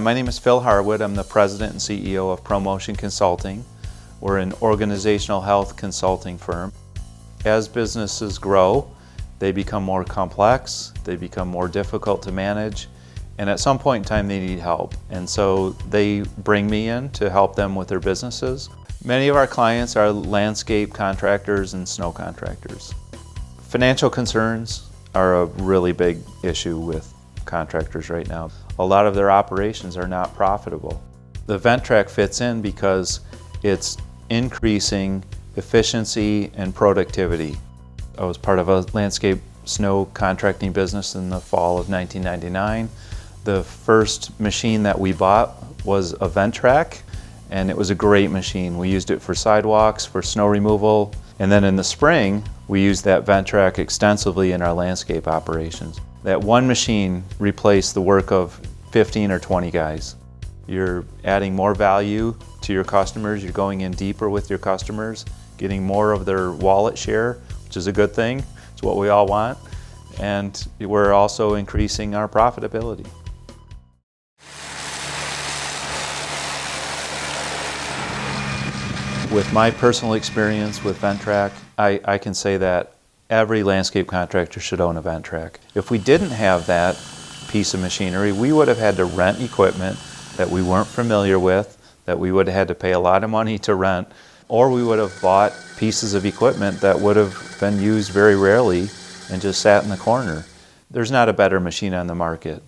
My name is Phil Harwood. I'm the President and CEO of Promotion Consulting. We're an organizational health consulting firm. As businesses grow, they become more complex, they become more difficult to manage, and at some point in time they need help. And so they bring me in to help them with their businesses. Many of our clients are landscape contractors and snow contractors. Financial concerns are a really big issue with contractors right now. A lot of their operations are not profitable. The Ventrac fits in because it's increasing efficiency and productivity. I was part of a landscape snow contracting business in the fall of 1999. The first machine that we bought was a Ventrac, and it was a great machine. We used it for sidewalks, for snow removal, and then in the spring we used that Ventrac extensively in our landscape operations. That one machine replaced the work of 15 or 20 guys. You're adding more value to your customers, you're going in deeper with your customers, getting more of their wallet share, which is a good thing. It's what we all want. And we're also increasing our profitability. With my personal experience with Ventrac, I can say that every landscape contractor should own a Ventrac. If we didn't have that piece of machinery, we would have had to rent equipment that we weren't familiar with, that we would have had to pay a lot of money to rent, or we would have bought pieces of equipment that would have been used very rarely and just sat in the corner. There's not a better machine on the market.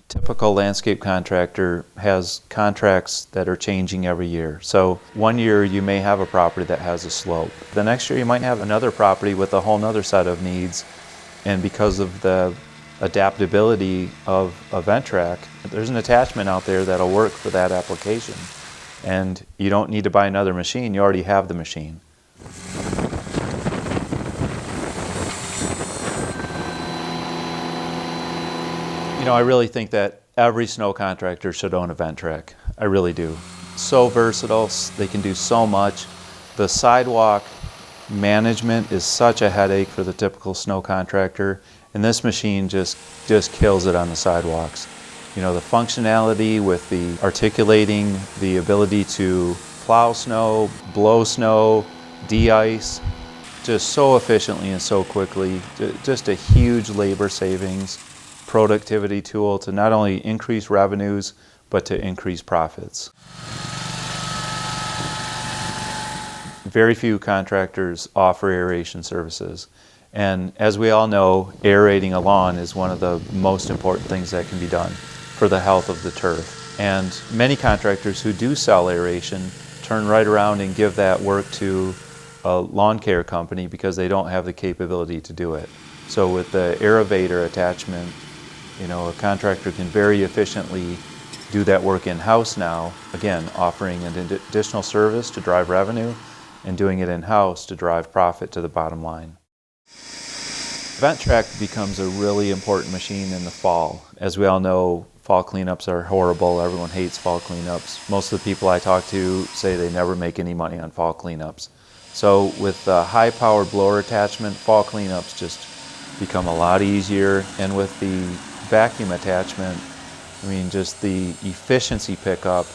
Typical landscape contractor has contracts that are changing every year. So one year you may have a property that has a slope. The next year you might have another property with a whole nother set of needs, and because of the adaptability of a Ventrac, there's an attachment out there that'll work for that application. And you don't need to buy another machine, you already have the machine. You know, I really think that every snow contractor should own a Ventrac. I really do. So versatile, they can do so much. The sidewalk management is such a headache for the typical snow contractor, and this machine just kills it on the sidewalks. You know, the functionality with the articulating, the ability to plow snow, blow snow, de-ice, just so efficiently and so quickly. Just a huge labor savings, productivity tool to not only increase revenues, but to increase profits. Very few contractors offer aeration services. And as we all know, aerating a lawn is one of the most important things that can be done for the health of the turf. And many contractors who do sell aeration turn right around and give that work to a lawn care company because they don't have the capability to do it. So with the aerator attachment, you know, a contractor can very efficiently do that work in-house now, again, offering an additional service to drive revenue and doing it in-house to drive profit to the bottom line. Ventrac becomes a really important machine in the fall. As we all know, fall cleanups are horrible. Everyone hates fall cleanups. Most of the people I talk to say they never make any money on fall cleanups. So with the high-powered blower attachment, fall cleanups just become a lot easier. And with the vacuum attachment, I mean, just the efficiency pickup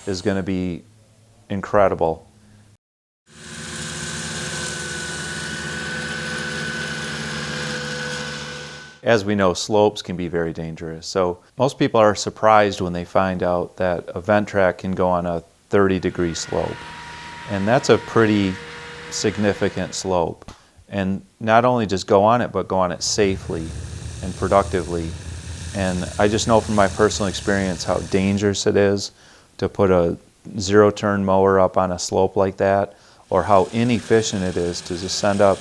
is going to be incredible. As we know, slopes can be very dangerous. So most people are surprised when they find out that a Ventrac can go on a 30-degree slope. And that's a pretty significant slope. And not only just go on it, but go on it safely and productively. And I just know from my personal experience how dangerous it is to put a zero-turn mower up on a slope like that, or how inefficient it is to just send up,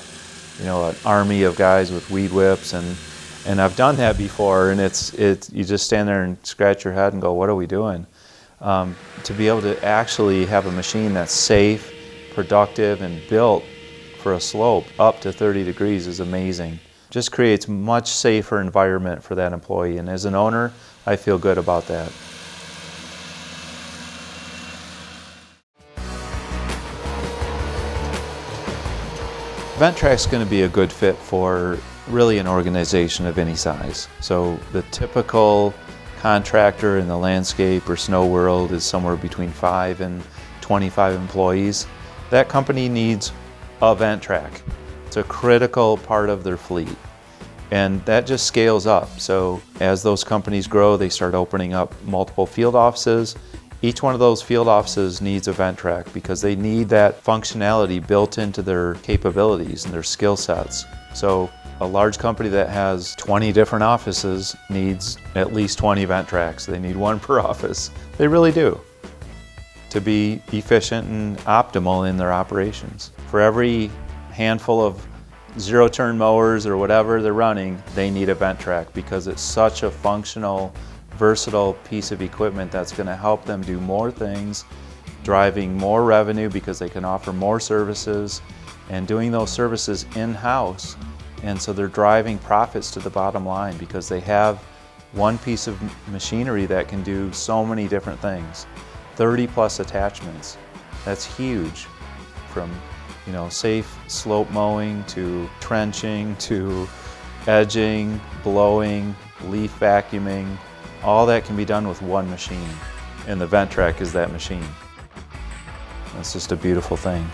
you know, an army of guys with weed whips. And I've done that before, and you just stand there and scratch your head and go, what are we doing? To be able to actually have a machine that's safe, productive, and built for a slope up to 30 degrees is amazing. Just creates much safer environment for that employee, and as an owner, I feel good about that. Ventrac's going to be a good fit for really an organization of any size. So the typical contractor in the landscape or snow world is somewhere between 5 and 25 employees. That company needs a Ventrac. It's a critical part of their fleet. And that just scales up. So as those companies grow, they start opening up multiple field offices. Each one of those field offices needs a Ventrac because they need that functionality built into their capabilities and their skill sets. So a large company that has 20 different offices needs at least 20 Ventracs. They need one per office. They really do, to be efficient and optimal in their operations. For every handful of zero-turn mowers or whatever they're running, they need a Ventrac because it's such a functional, versatile piece of equipment that's going to help them do more things, driving more revenue because they can offer more services and doing those services in-house. And so they're driving profits to the bottom line because they have one piece of machinery that can do so many different things. 30 plus attachments. That's huge. From safe slope mowing to trenching to edging, blowing, leaf vacuuming. All that can be done with one machine. And the Ventrac is that machine. That's just a beautiful thing.